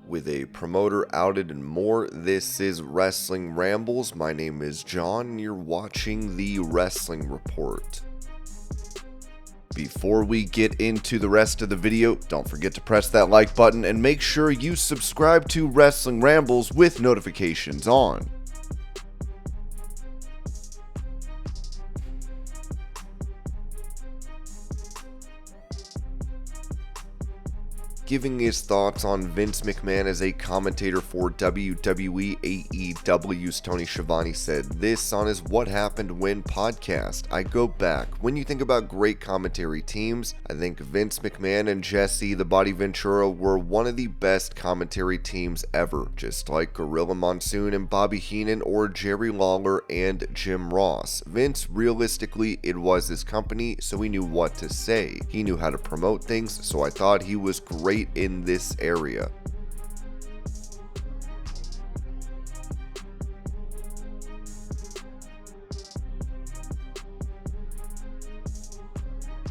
with a promoter outed and more. This is Wrestling Rambles. My name is John, and you're watching the Wrestling Report. Before we get into the rest of the video, don't forget to press that like button and make sure you subscribe to Wrestling Rambles with notifications on. Giving his thoughts on Vince McMahon as a commentator for WWE, AEW's Tony Schiavone said this on his What Happened When podcast. I go back. When you think about great commentary teams, I think Vince McMahon and Jesse the Body Ventura were one of the best commentary teams ever, just like Gorilla Monsoon and Bobby Heenan or Jerry Lawler and Jim Ross. Vince, realistically, it was his company, so he knew what to say. He knew how to promote things, so I thought he was great in this area.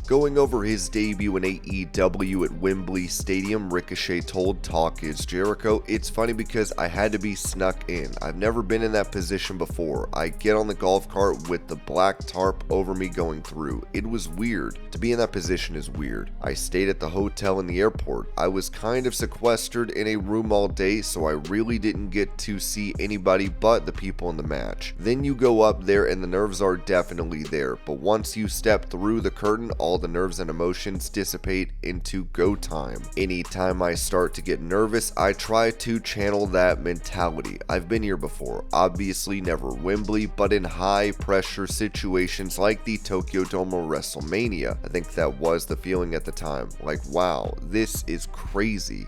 Going over his debut in AEW at Wembley Stadium, Ricochet told Talk Is Jericho, "It's funny because I had to be snuck in. I've never been in that position before. I get on the golf cart with the black tarp over me going through. It was weird. To be in that position is weird. I stayed at the hotel in the airport. I was kind of sequestered in a room all day, so I really didn't get to see anybody but the people in the match. Then you go up there and the nerves are definitely there, but once you step through the curtain, all the nerves and emotions dissipate into go time. Anytime I start to get nervous, I try to channel that mentality. I've been here before, obviously never Wembley, but in high pressure situations like the Tokyo Dome or WrestleMania. I think that was the feeling at the time. Like, wow, this is crazy."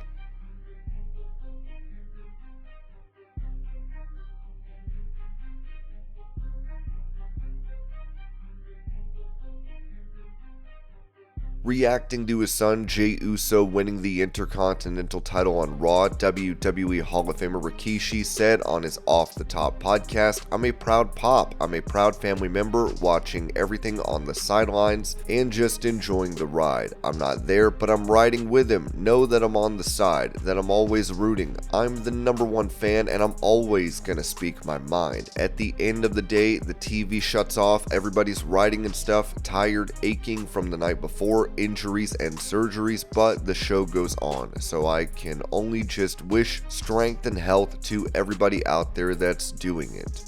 Reacting to his son Jey Uso winning the Intercontinental title on Raw, WWE Hall of Famer Rikishi said on his Off the Top podcast, "I'm a proud pop. I'm a proud family member watching everything on the sidelines and just enjoying the ride. I'm not there, but I'm riding with him. Know that I'm on the side, that I'm always rooting. I'm the #1 fan and I'm always gonna speak my mind. At the end of the day, the TV shuts off, everybody's riding and stuff, tired, aching from the night before, injuries and surgeries, but the show goes on, so I can only just wish strength and health to everybody out there that's doing it."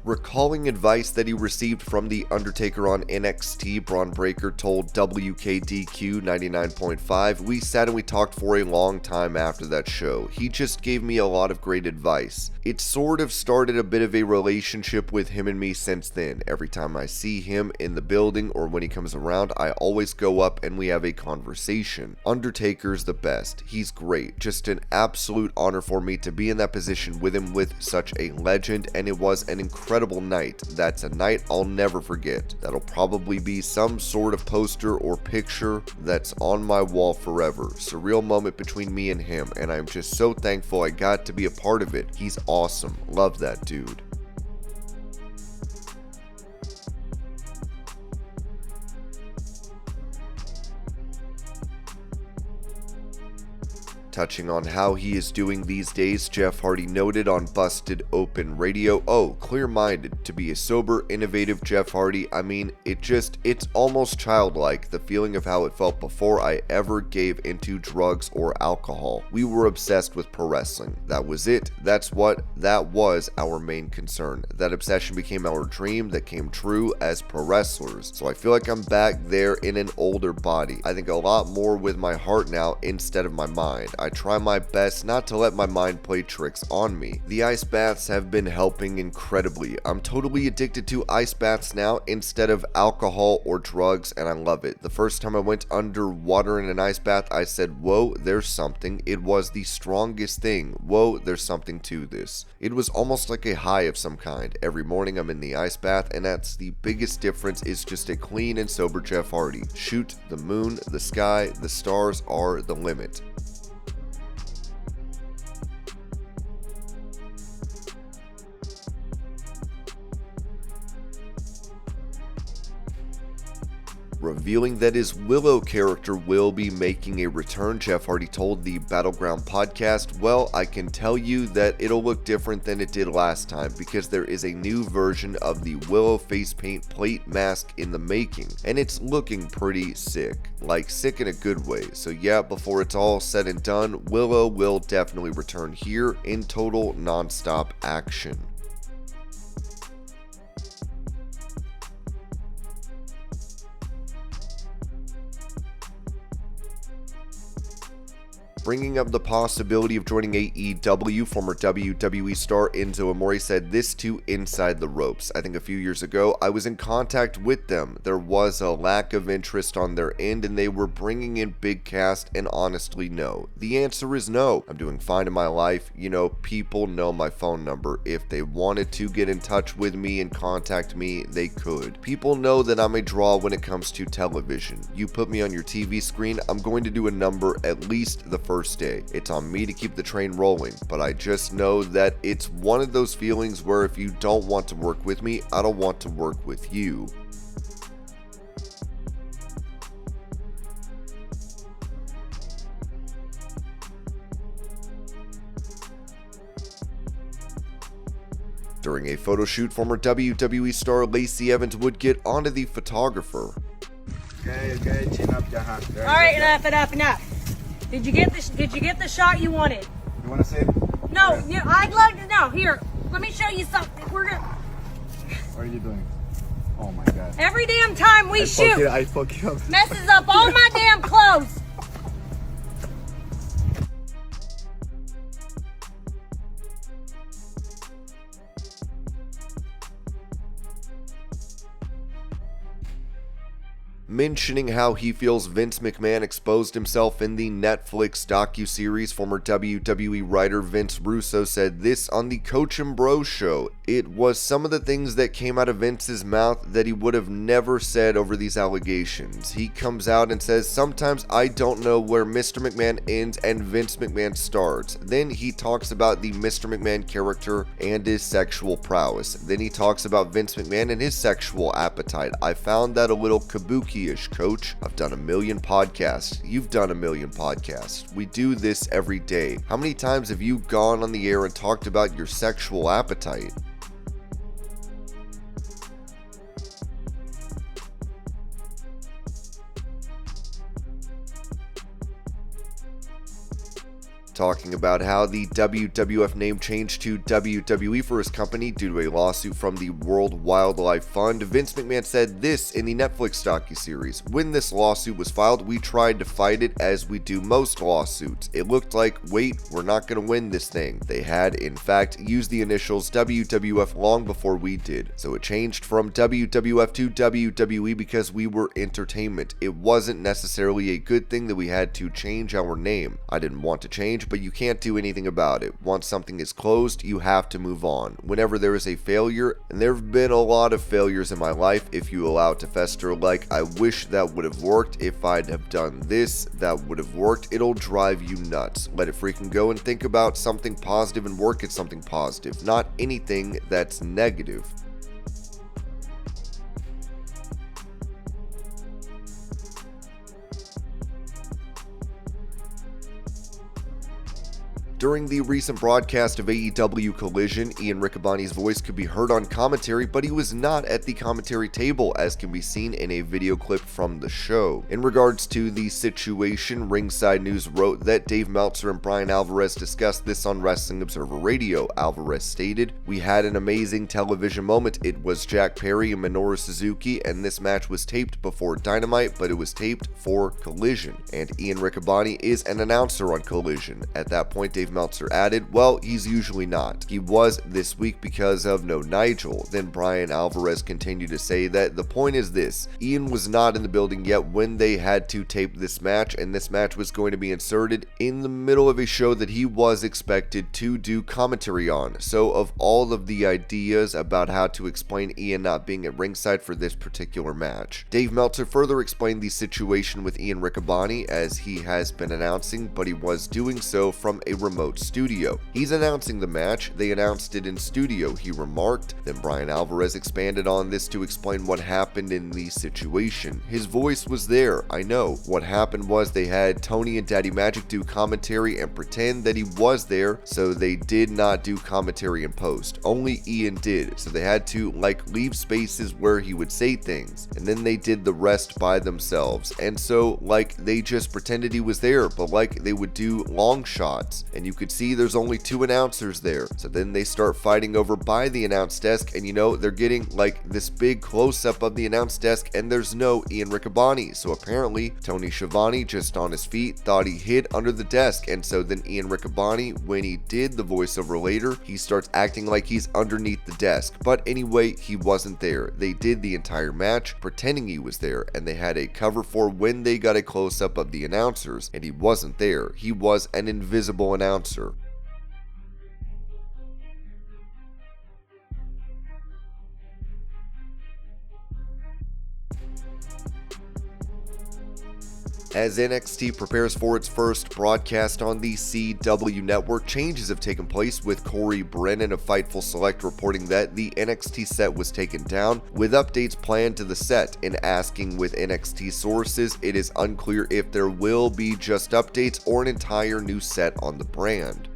Recalling advice that he received from The Undertaker on NXT, Bron Breakker told WKDQ 99.5, "We sat and we talked for a long time after that show. He just gave me a lot of great advice. It sort of started a bit of a relationship with him and me since then. Every time I see him in the building or when he comes around, I always go up and we have a conversation. Undertaker's the best. He's great. Just an absolute honor for me to be in that position with him, with such a legend, and it was an incredible night. That's a night I'll never forget. That'll probably be some sort of poster or picture that's on my wall forever. Surreal moment between me and him, and I'm just so thankful I got to be a part of it. He's awesome. Love that dude." Touching on how he is doing these days, Jeff Hardy noted on Busted Open Radio, "Oh, clear-minded, to be a sober, innovative Jeff Hardy, I mean, it's almost childlike, the feeling of how it felt before I ever gave into drugs or alcohol. We were obsessed with pro wrestling. That was it. That was our main concern. That obsession became our dream that came true as pro wrestlers. So I feel like I'm back there in an older body. I think a lot more with my heart now instead of my mind. I try my best not to let my mind play tricks on me. The ice baths have been helping incredibly. I'm totally addicted to ice baths now instead of alcohol or drugs, and I love it. The first time I went underwater in an ice bath, I said, whoa, there's something. It was the strongest thing. Whoa, there's something to this. It was almost like a high of some kind. Every morning I'm in the ice bath, and that's the biggest difference, is just a clean and sober Jeff Hardy. Shoot, the moon, the sky, the stars are the limit." Revealing that his Willow character will be making a return, Jeff Hardy told the Battleground podcast, "Well, I can tell you that it'll look different than it did last time because there is a new version of the Willow face paint plate mask in the making, and it's looking pretty sick. Like, sick in a good way. So yeah, before it's all said and done, Willow will definitely return here in total non-stop action." Bringing up the possibility of joining AEW, former WWE star Enzo Amore said this to Inside the Ropes. "I think a few years ago, I was in contact with them. There was a lack of interest on their end and they were bringing in big cast, and honestly, no. The answer is no. I'm doing fine in my life. You know, people know my phone number. If they wanted to get in touch with me and contact me, they could. People know that I'm a draw when it comes to television. You put me on your TV screen, I'm going to do a number at least the first day. It's on me to keep the train rolling, but I just know that it's one of those feelings where if you don't want to work with me, I don't want to work with you." During a photo shoot, former WWE star Lacey Evans would get onto the photographer. Okay, chin up, Jahan. All right, enough. Did you get the shot you wanted? You want to say? No, I'd love to know. Here, let me show you something. What are you doing? Oh my God. Every damn time we shoot, I fuck you up. messes up all my damn clothes. Mentioning how he feels Vince McMahon exposed himself in the Netflix docuseries, former WWE writer Vince Russo said this on the Coach and Bro show. "It was some of the things that came out of Vince's mouth that he would have never said over these allegations. He comes out and says, sometimes I don't know where Mr. McMahon ends and Vince McMahon starts. Then he talks about the Mr. McMahon character and his sexual prowess. Then he talks about Vince McMahon and his sexual appetite. I found that a little kabuki-ish, Coach. I've done a million podcasts. You've done a million podcasts. We do this every day. How many times have you gone on the air and talked about your sexual appetite?" Talking about how the WWF name changed to WWE for his company due to a lawsuit from the World Wildlife Fund, Vince McMahon said this in the Netflix docuseries. "When this lawsuit was filed, we tried to fight it as we do most lawsuits. It looked like, wait, we're not going to win this thing. They had, in fact, used the initials WWF long before we did. So it changed from WWF to WWE because we were entertainment. It wasn't necessarily a good thing that we had to change our name. I didn't want to change, but you can't do anything about it. Once something is closed, you have to move on. Whenever there is a failure, and there have been a lot of failures in my life, if you allow it to fester, like I wish that would have worked, if I'd have done this, that would have worked, it'll drive you nuts. Let it freaking go and think about something positive and work at something positive, not anything that's negative." During the recent broadcast of AEW Collision, Ian Riccaboni's voice could be heard on commentary, but he was not at the commentary table, as can be seen in a video clip from the show. In regards to the situation, Ringside News wrote that Dave Meltzer and Bryan Alvarez discussed this on Wrestling Observer Radio. Alvarez stated, "We had an amazing television moment. It was Jack Perry and Minoru Suzuki, and this match was taped before Dynamite, but it was taped for Collision. And Ian Riccaboni is an announcer on Collision." At that point, Dave Meltzer added, "Well, he's usually not. He was this week because of no Nigel." Then Bryan Alvarez continued to say that the point is this: Ian was not in the building yet when they had to tape this match, and this match was going to be inserted in the middle of a show that he was expected to do commentary on. So of all of the ideas about how to explain Ian not being at ringside for this particular match, Dave Meltzer further explained the situation with Ian Riccaboni as he has been announcing, but he was doing so from a remote remote studio. He's announcing the match, they announced it in studio, he remarked. Then Bryan Alvarez expanded on this to explain what happened in the situation. His voice was there, I know. What happened was they had Tony and Daddy Magic do commentary and pretend that he was there, so they did not do commentary in post. Only Ian did, so they had to leave spaces where he would say things, and then they did the rest by themselves. And so they just pretended he was there, but they would do long shots, and you could see there's only 2 announcers there. So then they start fighting over by the announce desk, and they're getting this big close-up of the announce desk, and there's no Ian Riccaboni. So apparently Tony Schiavone, just on his feet, thought he hid under the desk, and so then Ian Riccaboni, when he did the voiceover later, he starts acting like he's underneath the desk. But anyway, he wasn't there. They did the entire match pretending he was there, and they had a cover for when they got a close-up of the announcers, and he wasn't there. He was an invisible announcer. As NXT prepares for its first broadcast on the CW network, changes have taken place, with Corey Brennan of Fightful Select reporting that the NXT set was taken down, with updates planned to the set. In asking with NXT sources, it is unclear if there will be just updates or an entire new set on the brand.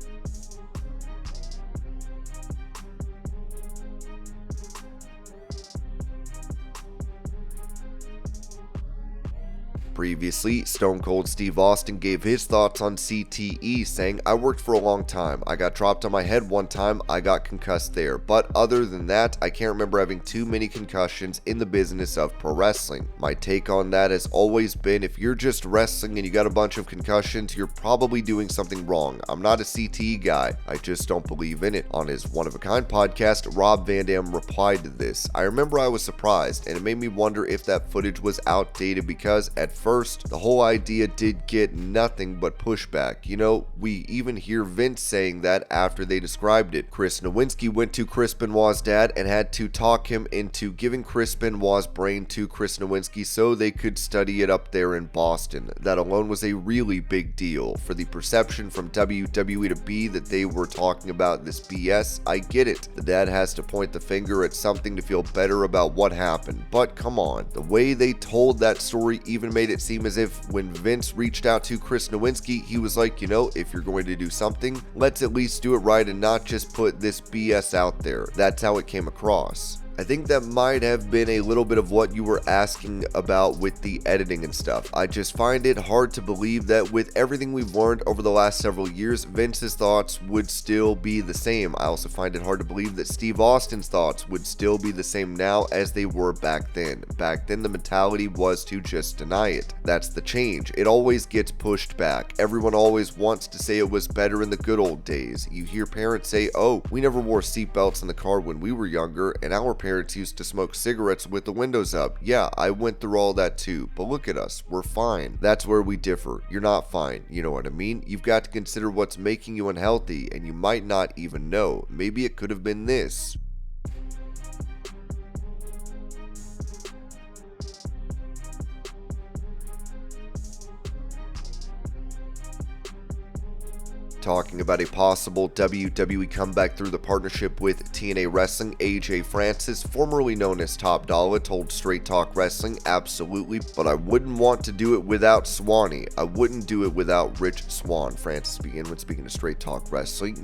Previously, Stone Cold Steve Austin gave his thoughts on CTE, saying, "I worked for a long time. I got dropped on my head one time, I got concussed there. But other than that, I can't remember having too many concussions in the business of pro wrestling. My take on that has always been, if you're just wrestling and you got a bunch of concussions, you're probably doing something wrong. I'm not a CTE guy. I just don't believe in it." On his One of a Kind podcast, Rob Van Dam replied to this, "I remember I was surprised, and it made me wonder if that footage was outdated, because at first, the whole idea did get nothing but pushback. We even hear Vince saying that after they described it. Chris Nowinski went to Chris Benoit's dad and had to talk him into giving Chris Benoit's brain to Chris Nowinski so they could study it up there in Boston. That alone was a really big deal. For the perception from WWE to be that they were talking about this BS, I get it. The dad has to point the finger at something to feel better about what happened. But come on, the way they told that story even made it seem as if when Vince reached out to Chris Nowinski, he was like, if you're going to do something, let's at least do it right and not just put this BS out there." That's how it came across. I think that might have been a little bit of what you were asking about with the editing and stuff. I just find it hard to believe that with everything we've learned over the last several years, Vince's thoughts would still be the same. I also find it hard to believe that Steve Austin's thoughts would still be the same now as they were back then. Back then, the mentality was to just deny it. That's the change. It always gets pushed back. Everyone always wants to say it was better in the good old days. You hear parents say, "Oh, we never wore seatbelts in the car when we were younger, and our parents used to smoke cigarettes with the windows up. Yeah, I went through all that too, but look at us, we're fine." That's where we differ. You're not fine, you know what I mean? You've got to consider what's making you unhealthy, and you might not even know. Maybe it could have been this. Talking about a possible WWE comeback through the partnership with TNA Wrestling, AJ Francis, formerly known as Top Dollar, told Straight Talk Wrestling, "Absolutely, but I wouldn't want to do it without Swanee. I wouldn't do it without Rich Swann." Francis began when speaking to Straight Talk Wrestling.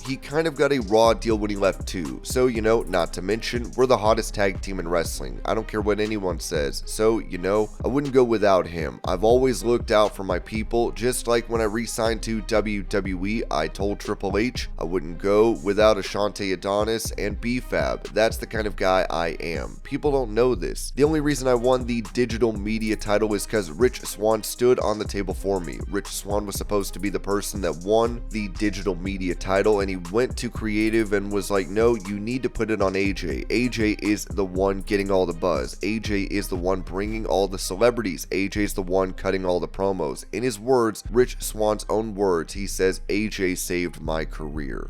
He kind of got a Raw deal when he left too. So, not to mention, we're the hottest tag team in wrestling. I don't care what anyone says. So, I wouldn't go without him. I've always looked out for my people, just like when I re-signed to WWE. I told Triple H I wouldn't go without Ashante Adonis and B-Fab. That's the kind of guy I am. People don't know this. The only reason I won the digital media title is because Rich Swann stood on the table for me. Rich Swann was supposed to be the person that won the digital media title, and he went to creative and was like, "No, you need to put it on AJ. AJ is the one getting all the buzz. AJ is the one bringing all the celebrities. AJ's the one cutting all the promos." In his words, Rich Swann's own words, he says, "AJ saved my career."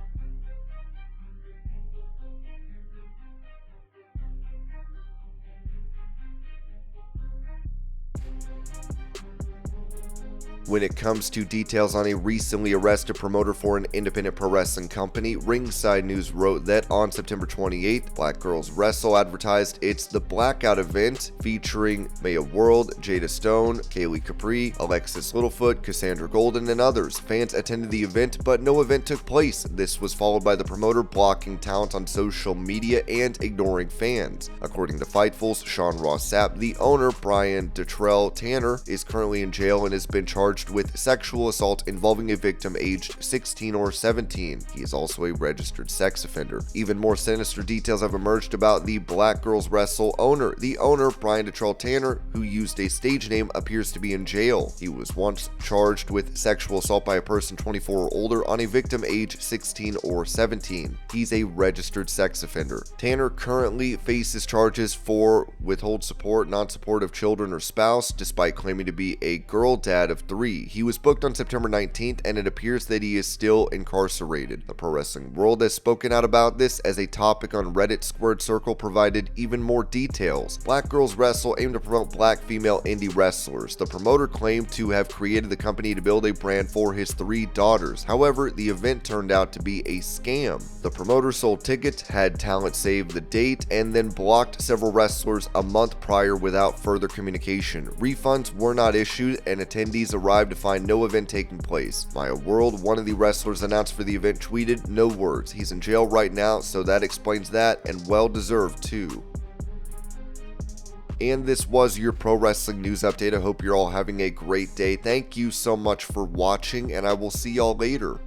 When it comes to details on a recently arrested promoter for an independent pro wrestling company, Ringside News wrote that on September 28th, Black Girls Wrestle advertised its The Blackout event featuring Maya World, Jada Stone, Kaylee Capri, Alexis Littlefoot, Cassandra Golden, and others. Fans attended the event, but no event took place. This was followed by the promoter blocking talent on social media and ignoring fans. According to Fightful's Sean Ross Sapp, the owner, Brian Detrell Tanner, is currently in jail and has been charged with sexual assault involving a victim aged 16 or 17. He is also a registered sex offender. Even more sinister details have emerged about the Black Girls Wrestle owner. The owner, Brian Detrell Tanner, who used a stage name, appears to be in jail. He was once charged with sexual assault by a person 24 or older on a victim age 16 or 17. He's a registered sex offender. Tanner currently faces charges for withhold support, non-support of children or spouse, despite claiming to be a girl dad of 3. He was booked on September 19th, and it appears that he is still incarcerated. The pro wrestling world has spoken out about this, as a topic on Reddit Squared Circle provided even more details. Black Girls Wrestle aimed to promote black female indie wrestlers. The promoter claimed to have created the company to build a brand for his 3 daughters. However, the event turned out to be a scam. The promoter sold tickets, had talent save the date, and then blocked several wrestlers a month prior without further communication. Refunds were not issued, and attendees arrived to find no event taking place. Maya World, one of the wrestlers announced for the event, tweeted, "No words. He's in jail right now, so that explains that, and well deserved too." And this was your pro wrestling news update. I hope you're all having a great day. Thank you so much for watching, and I will see y'all later.